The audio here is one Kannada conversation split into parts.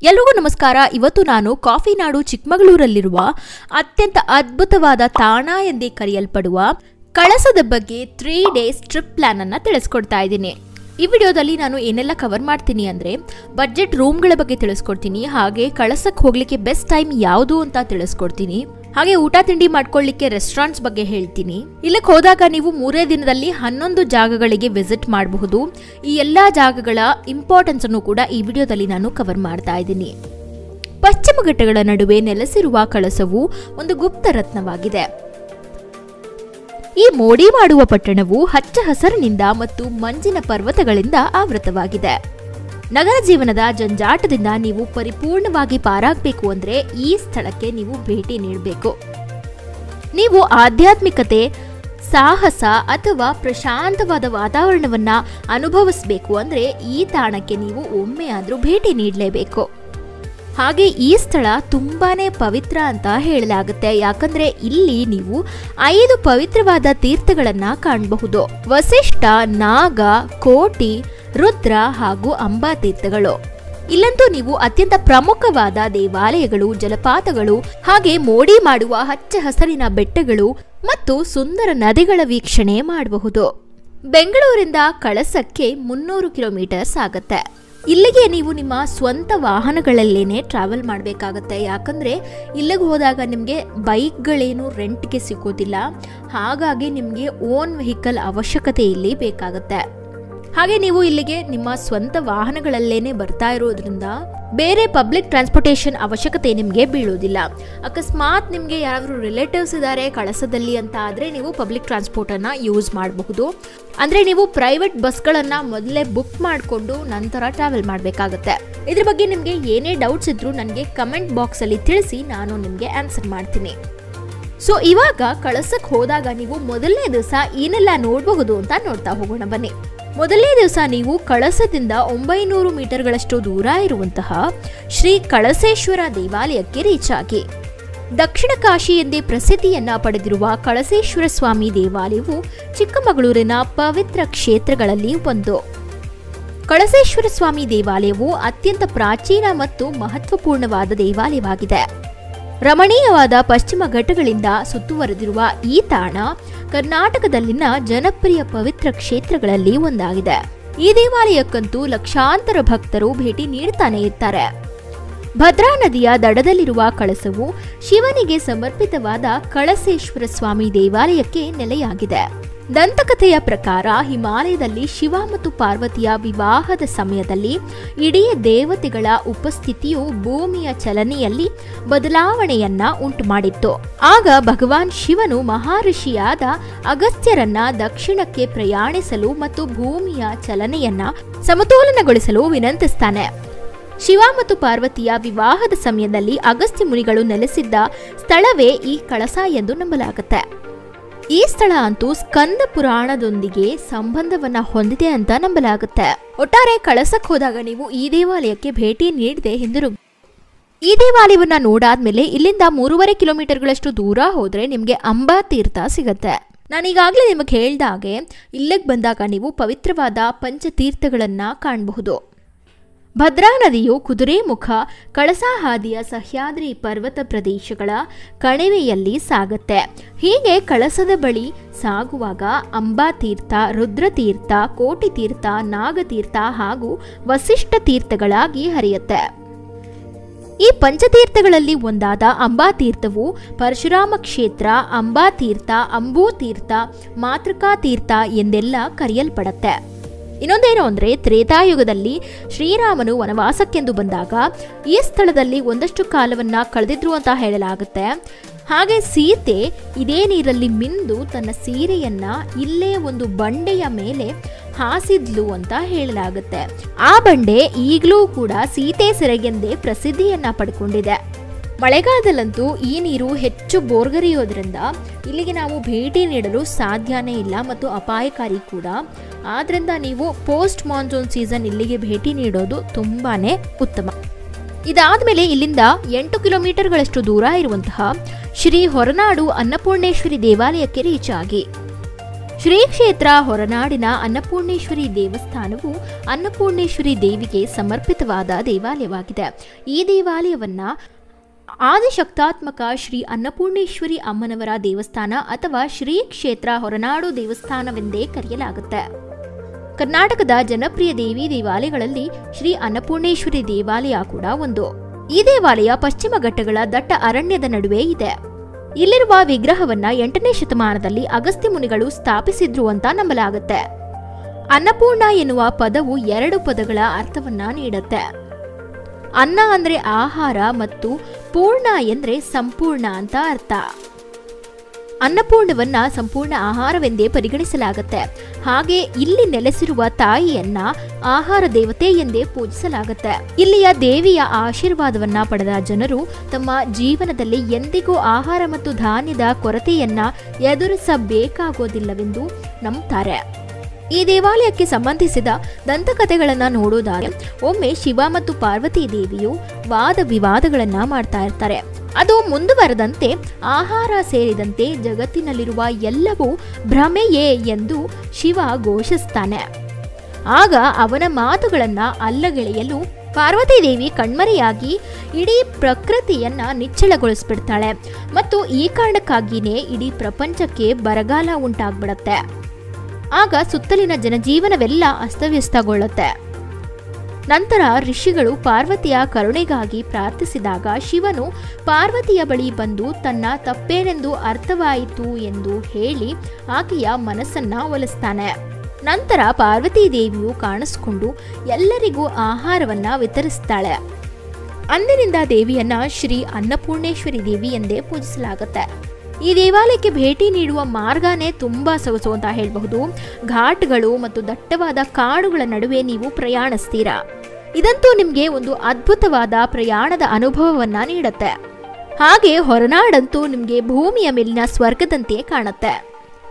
ಎಲ್ಲರಿಗೂ ನಮಸ್ಕಾರ. ಇವತ್ತು ನಾನು ಕಾಫಿ ನಾಡು ಚಿಕ್ಕಮಗಳೂರಲ್ಲಿರುವ ಅತ್ಯಂತ ಅದ್ಭುತವಾದ ತಾಣ ಎಂದೇ ಕರೆಯಲ್ಪಡುವ ಕಳಸದ ಬಗ್ಗೆ 3 ಡೇಸ್ ಟ್ರಿಪ್ ಪ್ಲಾನ್ ಅನ್ನು ತಿಳಿಸ್ಕೊಡ್ತಾ ಇದ್ದೀನಿ. ಈ ವಿಡಿಯೋದಲ್ಲಿ ನಾನು ಏನೆಲ್ಲ ಕವರ್ ಮಾಡ್ತೀನಿ ಅಂದರೆ ಬಜೆಟ್ ರೂಮ್ಗಳ ಬಗ್ಗೆ ತಿಳಿಸ್ಕೊಡ್ತೀನಿ, ಹಾಗೆ ಕಳಸಕ್ಕೆ ಹೋಗ್ಲಿಕ್ಕೆ ಬೆಸ್ಟ್ ಟೈಮ್ ಯಾವುದು ಅಂತ ತಿಳಿಸ್ಕೊಡ್ತೀನಿ, ಹಾಗೆ ಊಟ ತಿಂಡಿ ಮಾಡ್ಕೊಳ್ಳಿಕ್ಕೆ ರೆಸ್ಟೋರೆಂಟ್ಸ್ ಬಗ್ಗೆ ಹೇಳ್ತೀನಿ. ಇಲ್ಲಕ್ಕೆ ಹೋದಾಗ ನೀವು 3 ದಿನದಲ್ಲಿ 11 ಜಾಗಗಳಿಗೆ ವಿಸಿಟ್ ಮಾಡಬಹುದು. ಈ ಎಲ್ಲಾ ಜಾಗಗಳ ಇಂಪಾರ್ಟೆನ್ಸ್ ಅನ್ನು ಕೂಡ ಈ ವಿಡಿಯೋದಲ್ಲಿ ನಾನು ಕವರ್ ಮಾಡ್ತಾ ಇದ್ದೀನಿ. ಪಶ್ಚಿಮ ಘಟ್ಟಗಳ ನಡುವೆ ನೆಲೆಸಿರುವ ಕಳಸವು ಒಂದು ಗುಪ್ತ ರತ್ನವಾಗಿದೆ. ಈ ಮೋಡಿ ಮಾಡುವ ಪಟ್ಟಣವು ಹಚ್ಚ ಹಸರಿನಿಂದ ಮತ್ತು ಮಂಜಿನ ಪರ್ವತಗಳಿಂದ ಆವೃತವಾಗಿದೆ. ನಗರ ಜೀವನದ ಜಂಜಾಟದಿಂದ ನೀವು ಪರಿಪೂರ್ಣವಾಗಿ ಪಾರಾಗಬೇಕು ಅಂದ್ರೆ ಈ ಸ್ಥಳಕ್ಕೆ ನೀವು ಭೇಟಿ ನೀಡಬೇಕು. ನೀವು ಆಧ್ಯಾತ್ಮಿಕತೆ, ಸಾಹಸ ಅಥವಾ ಪ್ರಶಾಂತವಾದ ವಾತಾವರಣವನ್ನ ಅನುಭವಿಸಬೇಕು ಅಂದ್ರೆ ಈ ತಾಣಕ್ಕೆ ನೀವು ಒಮ್ಮೆ ಆದ್ರೂ ಭೇಟಿ ನೀಡಲೇಬೇಕು. ಹಾಗೆ ಈ ಸ್ಥಳ ತುಂಬಾನೇ ಪವಿತ್ರ ಅಂತ ಹೇಳಲಾಗುತ್ತೆ, ಯಾಕಂದ್ರೆ ಇಲ್ಲಿ ನೀವು 5 ಪವಿತ್ರವಾದ ತೀರ್ಥಗಳನ್ನ ಕಾಣಬಹುದು. ವಸಿಷ್ಠ, ನಾಗ, ಕೋಟಿ, ರುದ್ರ ಹಾಗೂ ಅಂಬಾ ತೀರ್ಥಗಳು. ಇಲ್ಲಂತೂ ನೀವು ಅತ್ಯಂತ ಪ್ರಮುಖವಾದ ದೇವಾಲಯಗಳು, ಜಲಪಾತಗಳು, ಹಾಗೆ ಮೋಡಿ ಮಾಡುವ ಹಚ್ಚ ಹಸರಿನ ಬೆಟ್ಟಗಳು ಮತ್ತು ಸುಂದರ ನದಿಗಳ ವೀಕ್ಷಣೆ ಮಾಡಬಹುದು. ಬೆಂಗಳೂರಿಂದ ಕಳಸಕ್ಕೆ 300 ಕಿಲೋಮೀಟರ್ಸ್ ಆಗತ್ತೆ. ಇಲ್ಲಿಗೆ ನೀವು ನಿಮ್ಮ ಸ್ವಂತ ವಾಹನಗಳಲ್ಲೇನೆ ಟ್ರಾವೆಲ್ ಮಾಡಬೇಕಾಗತ್ತೆ, ಯಾಕಂದ್ರೆ ಇಲ್ಲಿಗೆ ಹೋದಾಗ ನಿಮಗೆ ಬೈಕ್ಗಳೇನು ರೆಂಟ್ಗೆ ಸಿಗೋದಿಲ್ಲ. ಹಾಗಾಗಿ ನಿಮಗೆ ಓನ್ ವೆಹಿಕಲ್ ಅವಶ್ಯಕತೆ ಇಲ್ಲಿ ಬೇಕಾಗತ್ತೆ. ಹಾಗೆ ನೀವು ಇಲ್ಲಿಗೆ ನಿಮ್ಮ ಸ್ವಂತ ವಾಹನಗಳಲ್ಲೇನೆ ಬರ್ತಾ ಇರೋದ್ರಿಂದ ಬೇರೆ ಪಬ್ಲಿಕ್ ಟ್ರಾನ್ಸ್ಪೋರ್ಟೇಷನ್ ಅವಶ್ಯಕತೆ ನಿಮಗೆ ಬೀಳೋದಿಲ್ಲ. ಅಕಸ್ಮಾತ್ ನಿಮಗೆ ಯಾರಾದರೂ ರಿಲೇಟಿವ್ಸ್ ಇದ್ದಾರೆ ಕಳಸದಲ್ಲಿ ಅಂತ ಆದರೆ ನೀವು ಪಬ್ಲಿಕ್ ಟ್ರಾನ್ಸ್ಪೋರ್ಟನ್ನು ಯೂಸ್ ಮಾಡಬಹುದು. ಅಂದರೆ ನೀವು ಪ್ರೈವೇಟ್ ಬಸ್ಗಳನ್ನು ಮೊದಲೇ ಬುಕ್ ಮಾಡಿಕೊಂಡು ನಂತರ ಟ್ರಾವೆಲ್ ಮಾಡಬೇಕಾಗತ್ತೆ. ಇದ್ರ ಬಗ್ಗೆ ನಿಮಗೆ ಏನೇ ಡೌಟ್ಸ್ ಇದ್ರೂ ನನಗೆ ಕಮೆಂಟ್ ಬಾಕ್ಸಲ್ಲಿ ತಿಳಿಸಿ, ನಾನು ನಿಮಗೆ ಆನ್ಸರ್ ಮಾಡ್ತೀನಿ. ಸೊ ಇವಾಗ ಕಳಸಕ್ಕೆ ಹೋದಾಗ ನೀವು ಮೊದಲನೇ ದಿವಸ ಏನೆಲ್ಲ ನೋಡಬಹುದು ಅಂತ ನೋಡ್ತಾ ಹೋಗೋಣ ಬನ್ನಿ. ಮೊದಲನೇ ದಿವಸ ನೀವು ಕಳಸದಿಂದ 900 ಮೀಟರ್ಗಳಷ್ಟು ದೂರ ಇರುವಂತಹ ಶ್ರೀ ಕಳಸೇಶ್ವರ ದೇವಾಲಯಕ್ಕೆ ರೀಚ್ ಆಗಿ. ದಕ್ಷಿಣ ಕಾಶಿ ಎಂದೇ ಪ್ರಸಿದ್ಧಿಯನ್ನ ಪಡೆದಿರುವ ಕಳಸೇಶ್ವರ ಸ್ವಾಮಿ ದೇವಾಲಯವು ಚಿಕ್ಕಮಗಳೂರಿನ ಪವಿತ್ರ ಕ್ಷೇತ್ರಗಳಲ್ಲಿ ಒಂದು. ಕಳಸೇಶ್ವರ ಸ್ವಾಮಿ ದೇವಾಲಯವು ಅತ್ಯಂತ ಪ್ರಾಚೀನ ಮತ್ತು ಮಹತ್ವಪೂರ್ಣವಾದ ದೇವಾಲಯವಾಗಿದೆ. ರಮಣೀಯವಾದ ಪಶ್ಚಿಮ ಘಟ್ಟಗಳಿಂದ ಸುತ್ತುವರೆದಿರುವ ಈ ತಾಣ ಕರ್ನಾಟಕದಲ್ಲಿನ ಜನಪ್ರಿಯ ಪವಿತ್ರ ಕ್ಷೇತ್ರಗಳಲ್ಲಿ ಒಂದಾಗಿದೆ. ಈ ದೇವಾಲಯಕ್ಕಂತೂ ಲಕ್ಷಾಂತರ ಭಕ್ತರು ಭೇಟಿ ನೀಡ್ತಾನೆ ಇರ್ತಾರೆ. ಭದ್ರಾ ನದಿಯ ದಡದಲ್ಲಿರುವ ಕಳಸವು ಶಿವನಿಗೆ ಸಮರ್ಪಿತವಾದ ಕಳಸೇಶ್ವರ ಸ್ವಾಮಿ ದೇವಾಲಯಕ್ಕೆ ನೆಲೆಯಾಗಿದೆ. ದಂತಕಥೆಯ ಪ್ರಕಾರ ಹಿಮಾಲಯದಲ್ಲಿ ಶಿವ ಮತ್ತು ಪಾರ್ವತಿಯ ವಿವಾಹದ ಸಮಯದಲ್ಲಿ ಇಡೀ ದೇವತೆಗಳ ಉಪಸ್ಥಿತಿಯು ಭೂಮಿಯ ಚಲನೆಯಲ್ಲಿ ಬದಲಾವಣೆಯನ್ನ ಉಂಟುಮಾಡಿತ್ತು. ಆಗ ಭಗವಾನ್ ಶಿವನು ಮಹರ್ಷಿಯಾದ ಅಗಸ್ತ್ಯರನ್ನ ದಕ್ಷಿಣಕ್ಕೆ ಪ್ರಯಾಣಿಸಲು ಮತ್ತು ಭೂಮಿಯ ಚಲನೆಯನ್ನ ಸಮತೋಲನಗೊಳಿಸಲು ವಿನಂತಿಸ್ತಾನೆ. ಶಿವ ಮತ್ತು ಪಾರ್ವತಿಯ ವಿವಾಹದ ಸಮಯದಲ್ಲಿ ಅಗಸ್ತ್ಯ ಮುನಿಗಳು ನೆಲೆಸಿದ್ದ ಸ್ಥಳವೇ ಈ ಕಳಸ ಎಂದು ನಂಬಲಾಗುತ್ತೆ. ಈ ಸ್ಥಳ ಅಂತೂ ಸ್ಕಂದ ಪುರಾಣದೊಂದಿಗೆ ಸಂಬಂಧವನ್ನ ಹೊಂದಿದೆ ಅಂತ ನಂಬಲಾಗುತ್ತೆ. ಒಟ್ಟಾರೆ ಕಳಸಕ್ಕೆ ಹೋದಾಗ ನೀವು ಈ ದೇವಾಲಯಕ್ಕೆ ಭೇಟಿ ನೀಡದೆ ಹಿಂದಿರುಗಿ. ಈ ದೇವಾಲಯವನ್ನ ನೋಡಾದ್ಮೇಲೆ ಇಲ್ಲಿಂದ 3.5 ಕಿಲೋಮೀಟರ್ಗಳಷ್ಟು ದೂರ ಹೋದ್ರೆ ನಿಮ್ಗೆ ಅಂಬಾ ತೀರ್ಥ ಸಿಗತ್ತೆ. ನಾನೀಗಾಗಲೇ ನಿಮಗೆ ಹೇಳ್ದಾಗೆ ಇಲ್ಲಿಗೆ ಬಂದಾಗ ನೀವು ಪವಿತ್ರವಾದ ಪಂಚತೀರ್ಥಗಳನ್ನ ಕಾಣಬಹುದು. ಭದ್ರಾ ನದಿಯು ಕುದುರೆಮುಖ, ಕಳಸಾ ಹಾದಿಯ ಸಹ್ಯಾದ್ರಿ ಪರ್ವತ ಪ್ರದೇಶಗಳ ಕಣಿವೆಯಲ್ಲಿ ಸಾಗುತ್ತೆ. ಹೀಗೆ ಕಳಸದ ಬಳಿ ಸಾಗುವಾಗ ಅಂಬಾ ತೀರ್ಥ, ರುದ್ರತೀರ್ಥ, ಕೋಟಿ ತೀರ್ಥ, ನಾಗತೀರ್ಥ ಹಾಗೂ ವಸಿಷ್ಠ ತೀರ್ಥಗಳಾಗಿ ಹರಿಯುತ್ತೆ. ಈ ಪಂಚತೀರ್ಥಗಳಲ್ಲಿ ಒಂದಾದ ಅಂಬಾ ತೀರ್ಥವು ಪರಶುರಾಮ ಕ್ಷೇತ್ರ, ಅಂಬಾ ತೀರ್ಥ, ಅಂಬೂ ತೀರ್ಥ, ಮಾತೃಕಾ ತೀರ್ಥ ಎಂದೆಲ್ಲ ಕರೆಯಲ್ಪಡುತ್ತೆ. ಇನ್ನೊಂದೇನು ಅಂದರೆ ತ್ರೇತಾಯುಗದಲ್ಲಿ ಶ್ರೀರಾಮನು ವನವಾಸಕ್ಕೆಂದು ಬಂದಾಗ ಈ ಸ್ಥಳದಲ್ಲಿ ಒಂದಷ್ಟು ಕಾಲವನ್ನ ಕಳೆದಿದ್ರು ಅಂತ ಹೇಳಲಾಗುತ್ತೆ. ಹಾಗೆ ಸೀತೆ ಇದೇ ನೀರಲ್ಲಿ ಮಿಂದು ತನ್ನ ಸೀರೆಯನ್ನ ಇಲ್ಲೇ ಒಂದು ಬಂಡೆಯ ಮೇಲೆ ಹಾಸಿದ್ಲು ಅಂತ ಹೇಳಲಾಗುತ್ತೆ. ಆ ಬಂಡೆ ಈಗಲೂ ಕೂಡ ಸೀತೆ ಸೆರೆಗೆಂದೇ ಪ್ರಸಿದ್ಧಿಯನ್ನ ಪಡ್ಕೊಂಡಿದೆ. ಮಳೆಗಾಲದಲ್ಲಂತೂ ಈ ನೀರು ಹೆಚ್ಚು ಬೋರ್ಗರಿಯೋದ್ರಿಂದ ಇಲ್ಲಿಗೆ ನಾವು ಭೇಟಿ ನೀಡಲು ಸಾಧ್ಯನೇ ಇಲ್ಲ ಮತ್ತು ಅಪಾಯಕಾರಿ ಕೂಡ. ಆದ್ರಿಂದ ನೀವು ಪೋಸ್ಟ್ ಮಾನ್ಸೂನ್ ಸೀಸನ್ ಇಲ್ಲಿಗೆ ಭೇಟಿ ನೀಡೋದು ತುಂಬಾನೇ ಉತ್ತಮ. ಇದಾದ್ಮೇಲೆ ಇಲ್ಲಿಂದ 8 ಕಿಲೋಮೀಟರ್ಗಳಷ್ಟು ದೂರ ಇರುವಂತಹ ಶ್ರೀ ಹೊರನಾಡು ಅನ್ನಪೂರ್ಣೇಶ್ವರಿ ದೇವಾಲಯಕ್ಕೆ ರೀಚ್ ಆಗಿ. ಶ್ರೀ ಕ್ಷೇತ್ರ ಹೊರನಾಡಿನ ಅನ್ನಪೂರ್ಣೇಶ್ವರಿ ದೇವಸ್ಥಾನವು ಅನ್ನಪೂರ್ಣೇಶ್ವರಿ ದೇವಿಗೆ ಸಮರ್ಪಿತವಾದ ದೇವಾಲಯವಾಗಿದೆ. ಈ ದೇವಾಲಯವನ್ನ ಆದಿಶಕ್ತಾತ್ಮಕ ಶ್ರೀ ಅನ್ನಪೂರ್ಣೇಶ್ವರಿ ಅಮ್ಮನವರ ದೇವಸ್ಥಾನ ಅಥವಾ ಶ್ರೀ ಕ್ಷೇತ್ರ ಹೊರನಾಡು ದೇವಸ್ಥಾನವೆಂದೇ ಕರೆಯಲಾಗುತ್ತೆ. ಕರ್ನಾಟಕದ ಜನಪ್ರಿಯ ದೇವಿ ದೇವಾಲಯಗಳಲ್ಲಿ ಶ್ರೀ ಅನ್ನಪೂರ್ಣೇಶ್ವರಿ ದೇವಾಲಯ ಕೂಡ ಒಂದು. ಈ ದೇವಾಲಯ ಪಶ್ಚಿಮ ಘಟ್ಟಗಳ ದಟ್ಟ ಅರಣ್ಯದ ನಡುವೆ ಇದೆ. ಇಲ್ಲಿರುವ ವಿಗ್ರಹವನ್ನ 8ನೇ ಶತಮಾನದಲ್ಲಿ ಅಗಸ್ತ್ಯ ಮುನಿಗಳು ಸ್ಥಾಪಿಸಿದ್ರು ಅಂತ ನಂಬಲಾಗುತ್ತೆ. ಅನ್ನಪೂರ್ಣ ಎನ್ನುವ ಪದವು 2 ಪದಗಳ ಅರ್ಥವನ್ನ ನೀಡುತ್ತೆ. ಅನ್ನ ಅಂದ್ರೆ ಆಹಾರ ಮತ್ತು ಪೂರ್ಣ ಎಂದ್ರೆ ಸಂಪೂರ್ಣ ಅಂತ ಅರ್ಥ. ಅನ್ನಪೂರ್ಣವನ್ನ ಸಂಪೂರ್ಣ ಆಹಾರವೆಂದೇ ಪರಿಗಣಿಸಲಾಗುತ್ತೆ. ಹಾಗೆ ಇಲ್ಲಿ ನೆಲೆಸಿರುವ ತಾಯಿಯನ್ನ ಆಹಾರ ದೇವತೆ ಎಂದೇ ಪೂಜಿಸಲಾಗುತ್ತೆ. ಇಲ್ಲಿಯ ದೇವಿಯ ಆಶೀರ್ವಾದವನ್ನ ಪಡೆದ ಜನರು ತಮ್ಮ ಜೀವನದಲ್ಲಿ ಎಂದಿಗೂ ಆಹಾರ ಮತ್ತು ಧಾನ್ಯದ ಕೊರತೆಯನ್ನ ಎದುರಿಸಬೇಕಾಗೋದಿಲ್ಲವೆಂದು ನಂಬುತ್ತಾರೆ. ಈ ದೇವಾಲಯಕ್ಕೆ ಸಂಬಂಧಿಸಿದ ದಂತಕಥೆಗಳನ್ನ ನೋಡೋದಾದ್ರೆ ಒಮ್ಮೆ ಶಿವ ಮತ್ತು ಪಾರ್ವತಿ ದೇವಿಯು ವಾದ ವಿವಾದಗಳನ್ನ ಮಾಡ್ತಾ ಇರ್ತಾರೆ. ಅದು ಮುಂದುವರೆದಂತೆ ಆಹಾರ ಸೇರಿದಂತೆ ಜಗತ್ತಿನಲ್ಲಿರುವ ಎಲ್ಲವೂ ಭ್ರಮೆಯೇ ಎಂದು ಶಿವ ಘೋಷಿಸ್ತಾನೆ. ಆಗ ಅವನ ಮಾತುಗಳನ್ನ ಅಲ್ಲಗೆಳೆಯಲು ಪಾರ್ವತಿ ದೇವಿ ಕಣ್ಮರೆಯಾಗಿ ಇಡೀ ಪ್ರಕೃತಿಯನ್ನ ನಿಚ್ಚಳಗೊಳಿಸ್ಬಿಡ್ತಾಳೆ ಮತ್ತು ಈ ಕಾರಣಕ್ಕಾಗಿಯೇ ಇಡೀ ಪ್ರಪಂಚಕ್ಕೆ ಬರಗಾಲ ಉಂಟಾಗ್ಬಿಡತ್ತೆ. ಆಗ ಸುತ್ತಲಿನ ಜನಜೀವನವೆಲ್ಲ ಅಸ್ತವ್ಯಸ್ತಗೊಳ್ಳುತ್ತೆ. ನಂತರ ಋಷಿಗಳು ಪಾರ್ವತಿಯ ಕರುಣೆಗಾಗಿ ಪ್ರಾರ್ಥಿಸಿದಾಗ ಶಿವನು ಪಾರ್ವತಿಯ ಬಳಿ ಬಂದು ತನ್ನ ತಪ್ಪೇನೆಂದು ಅರ್ಥವಾಯಿತು ಎಂದು ಹೇಳಿ ಆಕೆಯ ಮನಸ್ಸನ್ನ ಒಲಿಸ್ತಾನೆ. ನಂತರ ಪಾರ್ವತಿ ದೇವಿಯು ಕಾಣಿಸಿಕೊಂಡು ಎಲ್ಲರಿಗೂ ಆಹಾರವನ್ನ ವಿತರಿಸ್ತಾಳೆ. ಅಂದಿನಿಂದ ದೇವಿಯನ್ನ ಶ್ರೀ ಅನ್ನಪೂರ್ಣೇಶ್ವರಿ ದೇವಿ ಎಂದೇ ಪೂಜಿಸಲಾಗುತ್ತೆ. ಈ ದೇವಾಲಯಕ್ಕೆ ಭೇಟಿ ನೀಡುವ ಮಾರ್ಗನೇ ತುಂಬಾ ಸೊಗಸು ಅಂತ ಹೇಳಬಹುದು. ಘಾಟ್ಗಳು ಮತ್ತು ದಟ್ಟವಾದ ಕಾಡುಗಳ ನಡುವೆ ನೀವು ಪ್ರಯಾಣಿಸ್ತೀರಾ. ಇದಂತೂ ನಿಮಗೆ ಒಂದು ಅದ್ಭುತವಾದ ಪ್ರಯಾಣದ ಅನುಭವವನ್ನ ನೀಡುತ್ತೆ. ಹಾಗೆ ಹೊರನಾಡಂತೂ ನಿಮಗೆ ಭೂಮಿಯ ಮೇಲಿನ ಸ್ವರ್ಗದಂತೆ ಕಾಣುತ್ತೆ.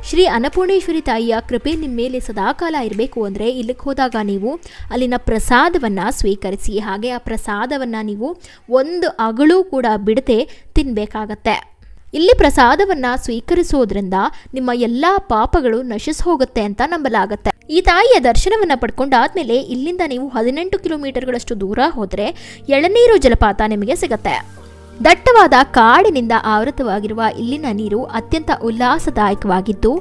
ಶ್ರೀ ಅನ್ನಪೂರ್ಣೇಶ್ವರಿ ತಾಯಿಯ ಕೃಪೆ ನಿಮ್ಮ ಮೇಲೆ ಸದಾಕಾಲ ಇರಬೇಕು ಅಂದರೆ ಇಲ್ಲಿಗೆ ಹೋದಾಗ ನೀವು ಅಲ್ಲಿನ ಪ್ರಸಾದವನ್ನು ಸ್ವೀಕರಿಸಿ. ಹಾಗೆ ಆ ಪ್ರಸಾದವನ್ನು ನೀವು ಒಂದು ಅಗಳು ಕೂಡ ಬಿಡದೆ ತಿನ್ನಬೇಕಾಗತ್ತೆ. ಇಲ್ಲಿ ಪ್ರಸಾದವನ್ನು ಸ್ವೀಕರಿಸೋದ್ರಿಂದ ನಿಮ್ಮ ಎಲ್ಲ ಪಾಪಗಳು ನಶಿಸಿ ಹೋಗುತ್ತೆ ಅಂತ ನಂಬಲಾಗುತ್ತೆ. ಈ ತಾಯಿಯ ದರ್ಶನವನ್ನು ಪಡ್ಕೊಂಡಾದ್ಮೇಲೆ ಇಲ್ಲಿಂದ ನೀವು 18 ಕಿಲೋಮೀಟರ್ಗಳಷ್ಟು ದೂರ ಹೋದರೆ ಎಳನೀರು ಜಲಪಾತ ನಿಮಗೆ ಸಿಗುತ್ತೆ. ದಟ್ಟವಾದ ಕಾಡಿನಿಂದ ಆವೃತವಾಗಿರುವ ಇಲ್ಲಿನ ನೀರು ಅತ್ಯಂತ ಉಲ್ಲಾಸದಾಯಕವಾಗಿದ್ದು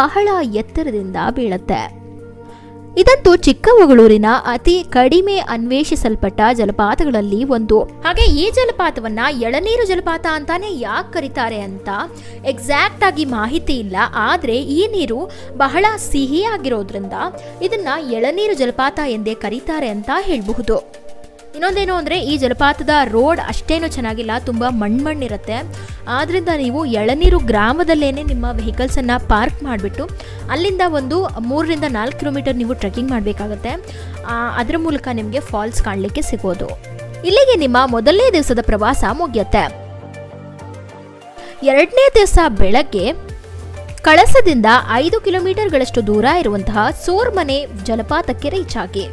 ಬಹಳ ಎತ್ತರದಿಂದ ಬೀಳುತ್ತೆ. ಇದಂತೂ ಚಿಕ್ಕಮಗಳೂರಿನ ಅತಿ ಕಡಿಮೆ ಅನ್ವೇಷಿಸಲ್ಪಟ್ಟ ಜಲಪಾತಗಳಲ್ಲಿ ಒಂದು. ಹಾಗೆ ಈ ಜಲಪಾತವನ್ನ ಎಳನೀರು ಜಲಪಾತ ಅಂತಾನೆ ಯಾಕೆ ಕರೀತಾರೆ ಅಂತ ಎಕ್ಸಾಕ್ಟ್ ಆಗಿ ಮಾಹಿತಿ ಇಲ್ಲ. ಆದ್ರೆ ಈ ನೀರು ಬಹಳ ಸಿಹಿಯಾಗಿರೋದ್ರಿಂದ ಇದನ್ನ ಎಳನೀರು ಜಲಪಾತ ಎಂದೇ ಕರೀತಾರೆ ಅಂತ ಹೇಳಬಹುದು. ಇನ್ನೊಂದೇನು ಅಂದರೆ ಈ ಜಲಪಾತದ ರೋಡ್ ಅಷ್ಟೇನು ಚೆನ್ನಾಗಿಲ್ಲ, ತುಂಬ ಮಣ್ಣಿರುತ್ತೆ. ಆದ್ದರಿಂದ ನೀವು ಎಳನೀರು ಗ್ರಾಮದಲ್ಲೇನೆ ನಿಮ್ಮ ವೆಹಿಕಲ್ಸನ್ನು ಪಾರ್ಕ್ ಮಾಡಿಬಿಟ್ಟು ಅಲ್ಲಿಂದ ಒಂದು 3ರಿಂದ 4 ಕಿಲೋಮೀಟರ್ ನೀವು ಟ್ರೆಕ್ಕಿಂಗ್ ಮಾಡಬೇಕಾಗತ್ತೆ. ಅದರ ಮೂಲಕ ನಿಮಗೆ ಫಾಲ್ಸ್ ಕಾಣಲಿಕ್ಕೆ ಸಿಗೋದು. ಇಲ್ಲಿಗೆ ನಿಮ್ಮ ಮೊದಲನೇ ದಿವಸದ ಪ್ರವಾಸ ಮುಗಿಯುತ್ತೆ. 2ನೇ ದಿವಸ ಬೆಳಗ್ಗೆ ಕಳಸದಿಂದ 5 ಕಿಲೋಮೀಟರ್ಗಳಷ್ಟು ದೂರ ಇರುವಂತಹ ಸೋರ್ಮನೆ ಜಲಪಾತಕ್ಕೆ ರೀಚ್ ಆಗಿ.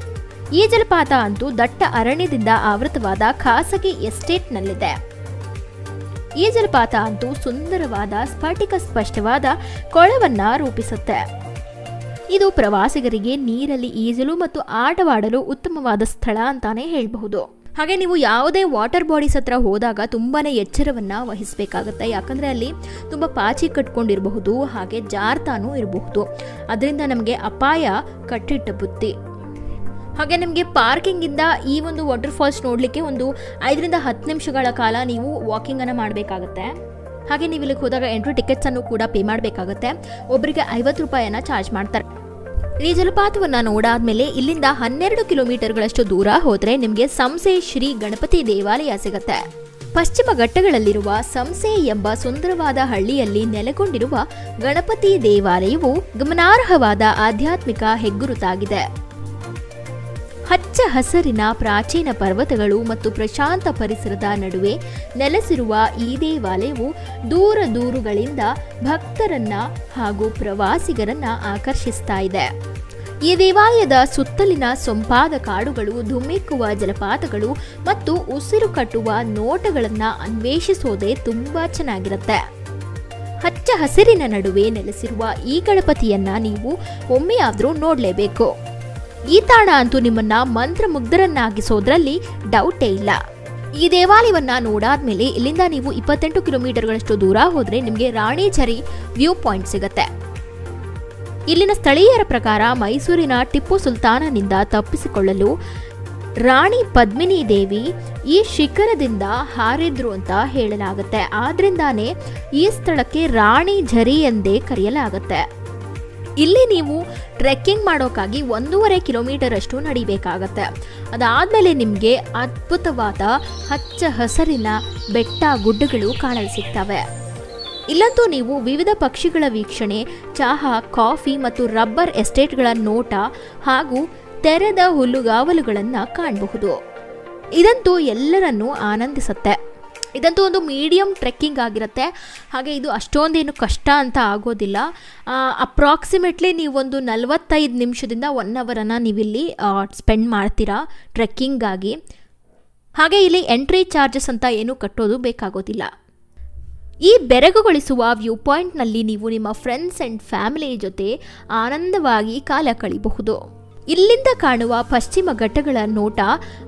ಈ ಜಲಪಾತ ಅಂತೂ ದಟ್ಟ ಅರಣ್ಯದಿಂದ ಆವೃತವಾದ ಖಾಸಗಿ ಎಸ್ಟೇಟ್ನಲ್ಲಿದೆ. ಈ ಜಲಪಾತ ಅಂತೂ ಸುಂದರವಾದ ಸ್ಫಟಿಕ ಸ್ಪಷ್ಟವಾದ ಕೊಳವನ್ನ ರೂಪಿಸುತ್ತೆ. ಇದು ಪ್ರವಾಸಿಗರಿಗೆ ನೀರಲ್ಲಿ ಈಜಲು ಮತ್ತು ಆಟವಾಡಲು ಉತ್ತಮವಾದ ಸ್ಥಳ ಅಂತಾನೆ ಹೇಳಬಹುದು. ಹಾಗೆ ನೀವು ಯಾವುದೇ ವಾಟರ್ ಬಾಡೀಸ್ ಹತ್ರ ಹೋದಾಗ ತುಂಬಾನೇ ಎಚ್ಚರವನ್ನ ವಹಿಸಬೇಕಾಗುತ್ತೆ. ಯಾಕಂದ್ರೆ ಅಲ್ಲಿ ತುಂಬಾ ಪಾಚಿ ಕಟ್ಕೊಂಡಿರಬಹುದು, ಹಾಗೆ ಜಾರ್ತಾನೂ ಇರಬಹುದು. ಅದರಿಂದ ನಮಗೆ ಅಪಾಯ ಕಟ್ಟಿಟ್ಟ ಬುತ್ತಿ. ಹಾಗೆ ನಿಮಗೆ ಪಾರ್ಕಿಂಗಿಂದ ಈ ಒಂದು ವಾಟರ್ ಫಾಲ್ಸ್ ನೋಡಲಿಕ್ಕೆ ಒಂದು 5ರಿಂದ 10 ನಿಮಿಷಗಳ ಕಾಲ ನೀವು ವಾಕಿಂಗನ್ನು ಮಾಡಬೇಕಾಗತ್ತೆ. ಹಾಗೆ ನೀವು ಇಲ್ಲಿಗೆ ಹೋದಾಗ ಎಂಟ್ರಿ ಟಿಕೆಟ್ಸನ್ನು ಕೂಡ ಪೇ ಮಾಡಬೇಕಾಗತ್ತೆ. ಒಬ್ಬರಿಗೆ 50 ರೂಪಾಯಿಯನ್ನು ಚಾರ್ಜ್ ಮಾಡ್ತಾರೆ. ಈ ಜಲಪಾತವನ್ನು ನೋಡಾದ್ಮೇಲೆ ಇಲ್ಲಿಂದ 12 ಕಿಲೋಮೀಟರ್ಗಳಷ್ಟು ದೂರ ಹೋದರೆ ನಿಮಗೆ ಸಂಸೆ ಶ್ರೀ ಗಣಪತಿ ದೇವಾಲಯ ಸಿಗುತ್ತೆ. ಪಶ್ಚಿಮ ಘಟ್ಟಗಳಲ್ಲಿರುವ ಸಂಸೆ ಎಂಬ ಸುಂದರವಾದ ಹಳ್ಳಿಯಲ್ಲಿ ನೆಲೆಗೊಂಡಿರುವ ಗಣಪತಿ ದೇವಾಲಯವು ಗಮನಾರ್ಹವಾದ ಆಧ್ಯಾತ್ಮಿಕ ಹೆಗ್ಗುರುತಾಗಿದೆ. ಹಚ್ಚ ಹಸಿರಿನ ಪ್ರಾಚೀನ ಪರ್ವತಗಳು ಮತ್ತು ಪ್ರಶಾಂತ ಪರಿಸರದ ನಡುವೆ ನೆಲೆಸಿರುವ ಈ ದೇವಾಲಯವು ದೂರ ದೂರುಗಳಿಂದ ಭಕ್ತರನ್ನ ಹಾಗೂ ಪ್ರವಾಸಿಗರನ್ನ ಆಕರ್ಷಿಸ್ತಾ ಇದೆ. ಈ ದೇವಾಲಯದ ಸುತ್ತಲಿನ ಸೊಂಪಾದ ಕಾಡುಗಳು, ಧುಮ್ಮಿಕ್ಕುವ ಜಲಪಾತಗಳು ಮತ್ತು ಉಸಿರು ಕಟ್ಟುವ ನೋಟಗಳನ್ನು ಅನ್ವೇಷಿಸೋದೇ ತುಂಬಾ ಚೆನ್ನಾಗಿರುತ್ತೆ. ಹಚ್ಚ ಹಸಿರಿನ ನಡುವೆ ನೆಲೆಸಿರುವ ಈ ಗಣಪತಿಯನ್ನ ನೀವು ಒಮ್ಮೆಯಾದ್ರೂ ನೋಡಲೇಬೇಕು. ಈ ತಾಣ ಅಂತೂ ನಿಮ್ಮನ್ನ ಮಂತ್ರಮುಗ್ಧರನ್ನಾಗಿಸೋದ್ರಲ್ಲಿ ಡೌಟೇ ಇಲ್ಲ. ಈ ದೇವಾಲಯವನ್ನ ನೋಡಾದ್ಮೇಲೆ ಇಲ್ಲಿಂದ ನೀವು 28 ಕಿಲೋಮೀಟರ್ಗಳಷ್ಟು ದೂರ ಹೋದ್ರೆ ನಿಮಗೆ ರಾಣಿ ಝರಿ ವ್ಯೂ ಪಾಯಿಂಟ್ ಸಿಗುತ್ತೆ. ಇಲ್ಲಿನ ಸ್ಥಳೀಯರ ಪ್ರಕಾರ ಮೈಸೂರಿನ ಟಿಪ್ಪು ಸುಲ್ತಾನನಿಂದ ತಪ್ಪಿಸಿಕೊಳ್ಳಲು ರಾಣಿ ಪದ್ಮಿನಿ ದೇವಿ ಈ ಶಿಖರದಿಂದ ಹಾರಿದ್ರು ಅಂತ ಹೇಳಲಾಗುತ್ತೆ. ಆದ್ರಿಂದಾನೇ ಈ ಸ್ಥಳಕ್ಕೆ ರಾಣಿ ಝರಿ ಎಂದೇ ಕರೆಯಲಾಗುತ್ತೆ. ಇಲ್ಲಿ ನೀವು ಟ್ರೆಕ್ಕಿಂಗ್ ಮಾಡೋಕ್ಕಾಗಿ 1.5 ಕಿಲೋಮೀಟರ್ ಅಷ್ಟು ನಡಿಬೇಕಾಗತ್ತೆ. ಅದಾದ್ಮೇಲೆ ನಿಮಗೆ ಅದ್ಭುತವಾದ ಹಚ್ಚ ಹಸಿರಿನ ಬೆಟ್ಟ ಗುಡ್ಡಗಳು ಕಾಣಲು ಸಿಗ್ತವೆ. ಇಲ್ಲಂತೂ ನೀವು ವಿವಿಧ ಪಕ್ಷಿಗಳ ವೀಕ್ಷಣೆ, ಚಹಾ, ಕಾಫಿ ಮತ್ತು ರಬ್ಬರ್ ಎಸ್ಟೇಟ್ಗಳ ನೋಟ ಹಾಗೂ ತೆರೆದ ಹುಲ್ಲುಗಾವಲುಗಳನ್ನು ಕಾಣಬಹುದು. ಇದಂತೂ ಎಲ್ಲರನ್ನೂ ಆನಂದಿಸುತ್ತೆ. ಇದಂತೂ ಒಂದು ಮೀಡಿಯಂ ಟ್ರೆಕ್ಕಿಂಗ್ ಆಗಿರುತ್ತೆ. ಹಾಗೆ ಇದು ಅಷ್ಟೊಂದೇನು ಕಷ್ಟ ಅಂತ ಆಗೋದಿಲ್ಲ. ಅಪ್ರಾಕ್ಸಿಮೇಟ್ಲಿ ನೀವೊಂದು 45 ನಿಮಿಷದಿಂದ 1 ಅವರನ್ನು ನೀವಿಲ್ಲಿ ಸ್ಪೆಂಡ್ ಮಾಡ್ತೀರಾ ಟ್ರೆಕ್ಕಿಂಗಾಗಿ. ಹಾಗೆ ಇಲ್ಲಿ ಎಂಟ್ರಿ ಚಾರ್ಜಸ್ ಅಂತ ಏನೂ ಕಟ್ಟೋದು ಬೇಕಾಗೋದಿಲ್ಲ. ಈ ಬೆರಗುಗೊಳಿಸುವ ವ್ಯೂ ಪಾಯಿಂಟ್ನಲ್ಲಿ ನೀವು ನಿಮ್ಮ ಫ್ರೆಂಡ್ಸ್ ಆ್ಯಂಡ್ ಫ್ಯಾಮಿಲಿ ಜೊತೆ ಆನಂದವಾಗಿ ಕಾಲ ಕಳೆಯಬಹುದು. ಇಲ್ಲಿಂದ ಕಾಣುವ ಪಶ್ಚಿಮ ಘಟ್ಟಗಳ ನೋಟ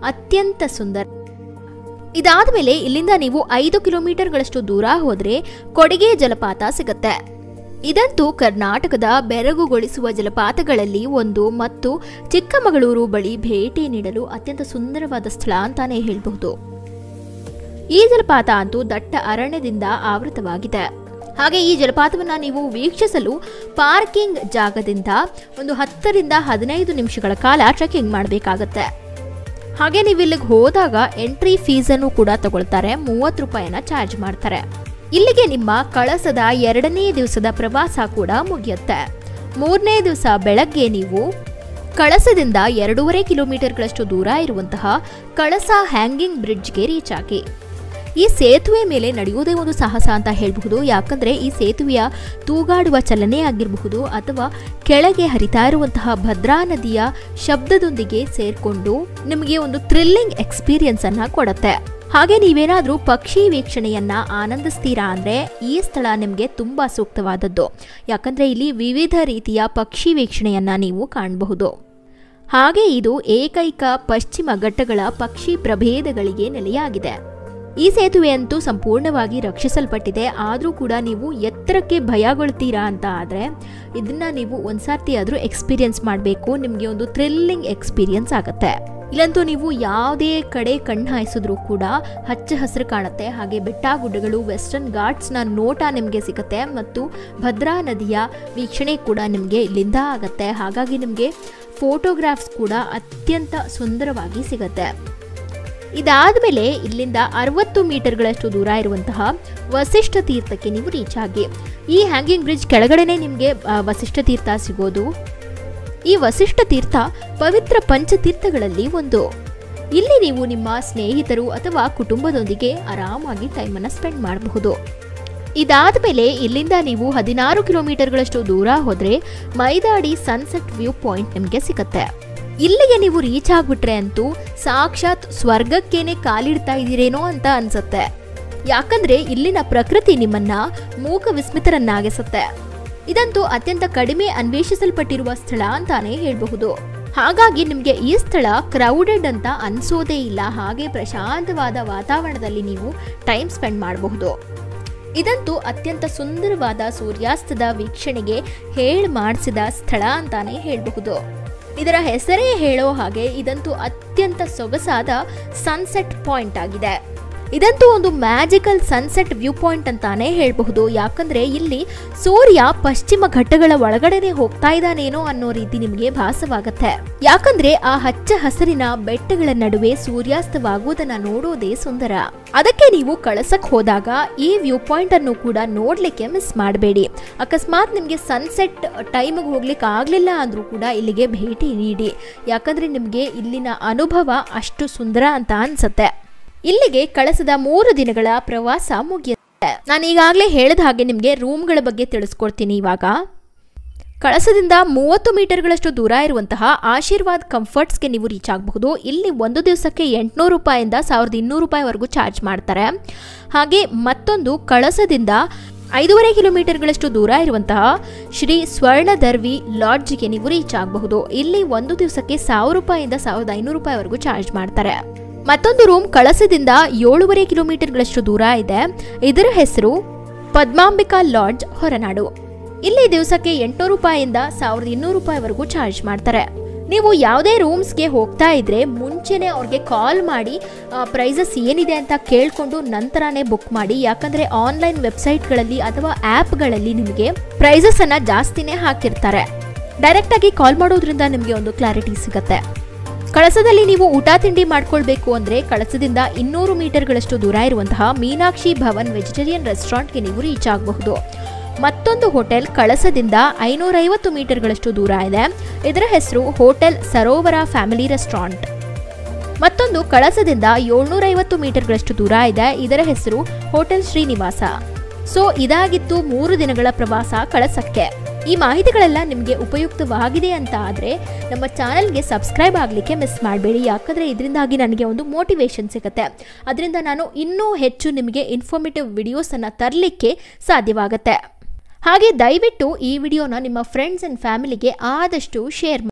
ಅತ್ಯಂತ ಸುಂದರ. ಇದಾದ ಮೇಲೆ ಇಲ್ಲಿಂದ ನೀವು 5 ಕಿಲೋಮೀಟರ್ಗಳಷ್ಟು ದೂರ ಹೋದರೆ ಕೊಡಿಗೆ ಜಲಪಾತ ಸಿಗುತ್ತೆ. ಇದಂತೂ ಕರ್ನಾಟಕದ ಬೆರಗುಗೊಳಿಸುವ ಜಲಪಾತಗಳಲ್ಲಿ ಒಂದು ಮತ್ತು ಚಿಕ್ಕಮಗಳೂರು ಬಳಿ ಭೇಟಿ ನೀಡಲು ಅತ್ಯಂತ ಸುಂದರವಾದ ಸ್ಥಳ ಅಂತಾನೆ ಹೇಳಬಹುದು. ಈ ಜಲಪಾತ ಅಂತೂ ದಟ್ಟ ಅರಣ್ಯದಿಂದ ಆವೃತವಾಗಿದೆ. ಹಾಗೆ ಈ ಜಲಪಾತವನ್ನು ನೀವು ವೀಕ್ಷಿಸಲು ಪಾರ್ಕಿಂಗ್ ಜಾಗದಿಂದ ಒಂದು 10 ರಿಂದ 15 ನಿಮಿಷಗಳ ಕಾಲ ಟ್ರೆಕ್ಕಿಂಗ್ ಮಾಡಬೇಕಾಗತ್ತೆ. ಹಾಗೆ ನೀವು ಇಲ್ಲಿಗೆ ಹೋದಾಗ ಎಂಟ್ರಿ ಫೀಸನ್ನು ಕೂಡ ತಗೊಳ್ತಾರೆ. 30 ರೂಪಾಯಿನ ಚಾರ್ಜ್ ಮಾಡ್ತಾರೆ. ಇಲ್ಲಿಗೆ ನಿಮ್ಮ ಕಳಸದ 2ನೇ ದಿವಸದ ಪ್ರವಾಸ ಕೂಡ ಮುಗಿಯುತ್ತೆ. 3ನೇ ದಿವಸ ಬೆಳಗ್ಗೆ ನೀವು ಕಳಸದಿಂದ 2.5 ಕಿಲೋಮೀಟರ್ಗಳಷ್ಟು ದೂರ ಇರುವಂತಹ ಕಳಸ ಹ್ಯಾಂಗಿಂಗ್ ಬ್ರಿಡ್ಜ್ಗೆ ರೀಚ್ ಆಗಿ. ಈ ಸೇತುವೆ ಮೇಲೆ ನಡೆಯುವುದೇ ಒಂದು ಸಾಹಸ ಅಂತ ಹೇಳಬಹುದು. ಯಾಕಂದರೆ ಈ ಸೇತುವೆಯ ತೂಗಾಡುವ ಚಲನೆ ಆಗಿರಬಹುದು ಅಥವಾ ಕೆಳಗೆ ಹರಿತಾ ಇರುವಂತಹ ಭದ್ರಾ ನದಿಯ ಶಬ್ದದೊಂದಿಗೆ ಸೇರಿಕೊಂಡು ನಿಮಗೆ ಒಂದು ಥ್ರಿಲ್ಲಿಂಗ್ ಎಕ್ಸ್ಪೀರಿಯನ್ಸ್ ಅನ್ನ ಕೊಡುತ್ತೆ. ಹಾಗೆ ನೀವೇನಾದರೂ ಪಕ್ಷಿ ವೀಕ್ಷಣೆಯನ್ನ ಆನಂದಿಸ್ತೀರಾ ಅಂದರೆ ಈ ಸ್ಥಳ ನಿಮಗೆ ತುಂಬ ಸೂಕ್ತವಾದದ್ದು. ಯಾಕಂದರೆ ಇಲ್ಲಿ ವಿವಿಧ ರೀತಿಯ ಪಕ್ಷಿ ವೀಕ್ಷಣೆಯನ್ನ ನೀವು ಕಾಣಬಹುದು. ಹಾಗೆ ಇದು ಏಕೈಕ ಪಶ್ಚಿಮ ಘಟ್ಟಗಳ ಪಕ್ಷಿ ಪ್ರಭೇದಗಳಿಗೆ ನೆಲೆಯಾಗಿದೆ. ಈ ಸೇತುವೆ ಅಂತೂ ಸಂಪೂರ್ಣವಾಗಿ ರಕ್ಷಿಸಲ್ಪಟ್ಟಿದೆ. ಆದರೂ ಕೂಡ ನೀವು ಎತ್ತರಕ್ಕೆ ಭಯಗೊಳ್ತೀರಾ ಅಂತ ಆದರೆ ಇದನ್ನ ನೀವು ಒಂದ್ಸರ್ತಿ ಆದರೂ ಎಕ್ಸ್ಪೀರಿಯನ್ಸ್ ಮಾಡಬೇಕು. ನಿಮಗೆ ಒಂದು ಥ್ರಿಲ್ಲಿಂಗ್ ಎಕ್ಸ್ಪೀರಿಯನ್ಸ್ ಆಗುತ್ತೆ. ಇಲ್ಲಂತೂ ನೀವು ಯಾವುದೇ ಕಡೆ ಕಣ್ಣು ಹಾಯಿಸಿದ್ರೂ ಕೂಡ ಹಚ್ಚ ಹಸಿರು ಕಾಣುತ್ತೆ. ಹಾಗೆ ಬೆಟ್ಟ ಗುಡ್ಡಗಳು, ವೆಸ್ಟರ್ನ್ ಘಾಟ್ಸ್ನ ನೋಟ ನಿಮಗೆ ಸಿಗುತ್ತೆ ಮತ್ತು ಭದ್ರಾ ನದಿಯ ವೀಕ್ಷಣೆ ಕೂಡ ನಿಮಗೆ ಇಲ್ಲಿಂದ ಆಗುತ್ತೆ. ಹಾಗಾಗಿ ನಿಮಗೆ ಫೋಟೋಗ್ರಾಫ್ಸ್ ಕೂಡ ಅತ್ಯಂತ ಸುಂದರವಾಗಿ ಸಿಗುತ್ತೆ. ಇದಾದ ಮೇಲೆ ಇಲ್ಲಿಂದ 60 ಮೀಟರ್ಗಳಷ್ಟು ದೂರ ಇರುವಂತಹ ವಸಿಷ್ಠ ತೀರ್ಥಕ್ಕೆ ನೀವು ರೀಚ್ ಆಗಿ. ಈ ಹ್ಯಾಂಗಿಂಗ್ ಬ್ರಿಡ್ಜ್ ಕೆಳಗಡೆನೆ ನಿಮಗೆ ವಸಿಷ್ಠ ತೀರ್ಥ ಸಿಗೋದು. ಈ ವಸಿಷ್ಠ ತೀರ್ಥ ಪವಿತ್ರ ಪಂಚತೀರ್ಥಗಳಲ್ಲಿ ಒಂದು. ಇಲ್ಲಿ ನೀವು ನಿಮ್ಮ ಸ್ನೇಹಿತರು ಅಥವಾ ಕುಟುಂಬದೊಂದಿಗೆ ಆರಾಮಾಗಿ ಟೈಮನ್ನು ಸ್ಪೆಂಡ್ ಮಾಡಬಹುದು. ಇದಾದ ಮೇಲೆ ಇಲ್ಲಿಂದ ನೀವು 16 ಕಿಲೋಮೀಟರ್ಗಳಷ್ಟು ದೂರ ಹೋದರೆ ಮೈದಾಡಿ ಸನ್ಸೆಟ್ ವ್ಯೂ ಪಾಯಿಂಟ್ ನಿಮಗೆ ಸಿಗುತ್ತೆ. ಇಲ್ಲಿಗೆ ನೀವು ರೀಚ್ ಆಗ್ಬಿಟ್ರೆ ಅಂತೂ ಸಾಕ್ಷಾತ್ ಸ್ವರ್ಗಕ್ಕೇನೆ ಕಾಲಿಡ್ತಾ ಇದ್ದೀರೇನೋ ಅಂತ ಅನ್ಸುತ್ತೆ. ಯಾಕಂದ್ರೆ ಇಲ್ಲಿನ ಪ್ರಕೃತಿ ನಿಮ್ಮನ್ನ ಮೂಕ ವಿಸ್ಮಿತರನ್ನಾಗಿಸುತ್ತೆ. ಇದಂತೂ ಅತ್ಯಂತ ಕಡಿಮೆ ಅನ್ವೇಷಿಸಲ್ಪಟ್ಟಿರುವ ಸ್ಥಳ ಅಂತಾನೆ ಹೇಳಬಹುದು. ಹಾಗಾಗಿ ನಿಮಗೆ ಈ ಸ್ಥಳ ಕ್ರೌಡೆಡ್ ಅಂತ ಅನ್ಸೋದೇ ಇಲ್ಲ. ಹಾಗೆ ಪ್ರಶಾಂತವಾದ ವಾತಾವರಣದಲ್ಲಿ ನೀವು ಟೈಮ್ ಸ್ಪೆಂಡ್ ಮಾಡಬಹುದು. ಇದಂತೂ ಅತ್ಯಂತ ಸುಂದರವಾದ ಸೂರ್ಯಾಸ್ತದ ವೀಕ್ಷಣೆಗೆ ಮಾಡಿಸಿದ ಸ್ಥಳ ಅಂತಾನೆ ಹೇಳಬಹುದು. ಇದರ ಹೆಸರೇ ಹೇಳೋ ಹಾಗೆ ಇದಂತೂ ಅತ್ಯಂತ ಸೊಗಸಾದ ಸನ್ಸೆಟ್ ಪಾಯಿಂಟ್ ಆಗಿದೆ. ಇದಂತೂ ಒಂದು ಮ್ಯಾಜಿಕಲ್ ಸನ್ಸೆಟ್ ವ್ಯೂ ಪಾಯಿಂಟ್ ಅಂತಾನೆ ಹೇಳಬಹುದು. ಯಾಕಂದ್ರೆ ಇಲ್ಲಿ ಸೂರ್ಯ ಪಶ್ಚಿಮ ಘಟ್ಟಗಳ ಒಳಗಡೆನೆ ಹೋಗ್ತಾ ಇದ್ದಾನೇನೋ ಅನ್ನೋ ರೀತಿ ನಿಮಗೆ ಭಾಸವಾಗುತ್ತೆ. ಯಾಕಂದ್ರೆ ಆ ಹಚ್ಚ ಹಸಿರಿನ ಬೆಟ್ಟಗಳ ನಡುವೆ ಸೂರ್ಯಾಸ್ತವಾಗುವುದನ್ನ ನೋಡೋದೇ ಸುಂದರ. ಅದಕ್ಕೆ ನೀವು ಕಳಸಕ್ಕೆ ಹೋದಾಗ ಈ ವ್ಯೂ ಪಾಯಿಂಟ್ ಅನ್ನು ಕೂಡ ನೋಡ್ಲಿಕ್ಕೆ ಮಿಸ್ ಮಾಡಬೇಡಿ. ಅಕಸ್ಮಾತ್ ನಿಮಗೆ ಸನ್ಸೆಟ್ ಟೈಮಿಗೆ ಹೋಗ್ಲಿಕ್ಕೆ ಆಗ್ಲಿಲ್ಲ ಅಂದ್ರೂ ಕೂಡ ಇಲ್ಲಿಗೆ ಭೇಟಿ ನೀಡಿ. ಯಾಕಂದ್ರೆ ನಿಮಗೆ ಇಲ್ಲಿನ ಅನುಭವ ಅಷ್ಟು ಸುಂದರ ಅಂತ ಅನ್ಸುತ್ತೆ. ಇಲ್ಲಿಗೆ ಕಳಸದ 3 ದಿನಗಳ ಪ್ರವಾಸ ಮುಗಿಯುತ್ತೆ. ನಾನು ಈಗಾಗಲೇ ಹೇಳಿದ ಹಾಗೆ ನಿಮಗೆ ರೂಮ್ಗಳ ಬಗ್ಗೆ ತಿಳಿಸ್ಕೊಡ್ತೀನಿ. ಇವಾಗ ಕಳಸದಿಂದ 30 ಮೀಟರ್ಗಳಷ್ಟು ದೂರ ಇರುವಂತಹ ಆಶೀರ್ವಾದ್ ಕಂಫರ್ಟ್ಸ್ಗೆ ನೀವು ರೀಚ್ ಆಗಬಹುದು. ಇಲ್ಲಿ ಒಂದು ದಿವಸಕ್ಕೆ 800 ರೂಪಾಯಿಂದ 1200 ರೂಪಾಯಿವರೆಗೂ ಚಾರ್ಜ್ ಮಾಡ್ತಾರೆ. ಹಾಗೆ ಮತ್ತೊಂದು ಕಳಸದಿಂದ 5.5 ಕಿಲೋಮೀಟರ್ಗಳಷ್ಟು ದೂರ ಇರುವಂತಹ ಶ್ರೀ ಸ್ವರ್ಣದರ್ವಿ ಲಾಡ್ಜ್ಗೆ ನೀವು ರೀಚ್ ಆಗಬಹುದು. ಇಲ್ಲಿ ಒಂದು ದಿವಸಕ್ಕೆ 1,000 ರೂಪಾಯಿಂದ 1,500 ರೂಪಾಯಿವರೆಗೂ ಚಾರ್ಜ್ ಮಾಡ್ತಾರೆ. ಮತ್ತೊಂದು ರೂಮ್ ಕಳಸದಿಂದ 7.5 ಕಿಲೋಮೀಟರ್ಗಳಷ್ಟು ದೂರ ಇದೆ. ಇದರ ಹೆಸರು ಪದ್ಮಾಂಬಿಕಾ ಲಾಡ್ಜ್ ಹೊರನಾಡು. ಇಲ್ಲಿ ದಿವಸಕ್ಕೆ 800 ರೂಪಾಯಿಂದ 1,200 ರೂಪಾಯಿವರೆಗೂ ಚಾರ್ಜ್ ಮಾಡ್ತಾರೆ. ನೀವು ಯಾವುದೇ ರೂಮ್ಸ್ಗೆ ಹೋಗ್ತಾ ಇದ್ರೆ ಮುಂಚೆನೆ ಅವ್ರಿಗೆ ಕಾಲ್ ಮಾಡಿ ಪ್ರೈಸಸ್ ಏನಿದೆ ಅಂತ ಕೇಳ್ಕೊಂಡು ನಂತರನೇ ಬುಕ್ ಮಾಡಿ. ಯಾಕಂದ್ರೆ ಆನ್ಲೈನ್ ವೆಬ್ಸೈಟ್ಗಳಲ್ಲಿ ಅಥವಾ ಆ್ಯಪ್ಗಳಲ್ಲಿ ನಿಮಗೆ ಪ್ರೈಸಸ್ ಅನ್ನ ಜಾಸ್ತಿನೇ ಹಾಕಿರ್ತಾರೆ. ಡೈರೆಕ್ಟ್ ಆಗಿ ಕಾಲ್ ಮಾಡೋದ್ರಿಂದ ನಿಮಗೆ ಒಂದು ಕ್ಲಾರಿಟಿ ಸಿಗುತ್ತೆ. ಕಳಸದಲ್ಲಿ ನೀವು ಊಟ ತಿಂಡಿ ಮಾಡ್ಕೊಳ್ಬೇಕು ಅಂದ್ರೆ ಕಳಸದಿಂದ 200 ಮೀಟರ್ಗಳಷ್ಟು ದೂರ ಇರುವಂತಹ ಮೀನಾಕ್ಷಿ ಭವನ್ ವೆಜಿಟೇರಿಯನ್ ರೆಸ್ಟೋರೆಂಟ್ಗೆ ನೀವು ರೀಚ್ ಆಗಬಹುದು. ಮತ್ತೊಂದು ಹೋಟೆಲ್ ಕಳಸದಿಂದ 550 ಮೀಟರ್ಗಳಷ್ಟು ದೂರ ಇದೆ. ಇದರ ಹೆಸರು ಹೋಟೆಲ್ ಸರೋವರ ಫ್ಯಾಮಿಲಿ ರೆಸ್ಟೋರೆಂಟ್. ಮತ್ತೊಂದು ಕಳಸದಿಂದ 750 ಮೀಟರ್ಗಳಷ್ಟು ದೂರ ಇದೆ. ಇದರ ಹೆಸರು ಹೋಟೆಲ್ ಶ್ರೀನಿವಾಸ. ಸೊ ಇದಾಗಿತ್ತು 3 ದಿನಗಳ ಪ್ರವಾಸ ಕಳಸಕ್ಕೆ. ಈ ಮಾಹಿತಿಗಳೆಲ್ಲ ನಿಮಗೆ ಉಪಯುಕ್ತವಾಗಿದೆ ಅಂತ ಆದರೆ ನಮ್ಮ ಚಾನೆಲ್ಗೆ ಸಬ್ಸ್ಕ್ರೈಬ್ ಆಗಲಿಕ್ಕೆ ಮಿಸ್ ಮಾಡಬೇಡಿ. ಯಾಕಂದರೆ ಇದರಿಂದಾಗಿ ನನಗೆ ಒಂದು ಮೋಟಿವೇಶನ್ ಸಿಗುತ್ತೆ. ಅದರಿಂದ ನಾನು ಇನ್ನೂ ಹೆಚ್ಚು ನಿಮಗೆ ಇನ್ಫಾರ್ಮೇಟಿವ್ ವಿಡಿಯೋಸನ್ನು ತರಲಿಕ್ಕೆ ಸಾಧ್ಯವಾಗುತ್ತೆ. ಹಾಗೆ ದಯವಿಟ್ಟು ಈ ವಿಡಿಯೋನ ನಿಮ್ಮ ಫ್ರೆಂಡ್ಸ್ ಆ್ಯಂಡ್ ಫ್ಯಾಮಿಲಿಗೆ ಆದಷ್ಟು ಶೇರ್ ಮಾಡಿ.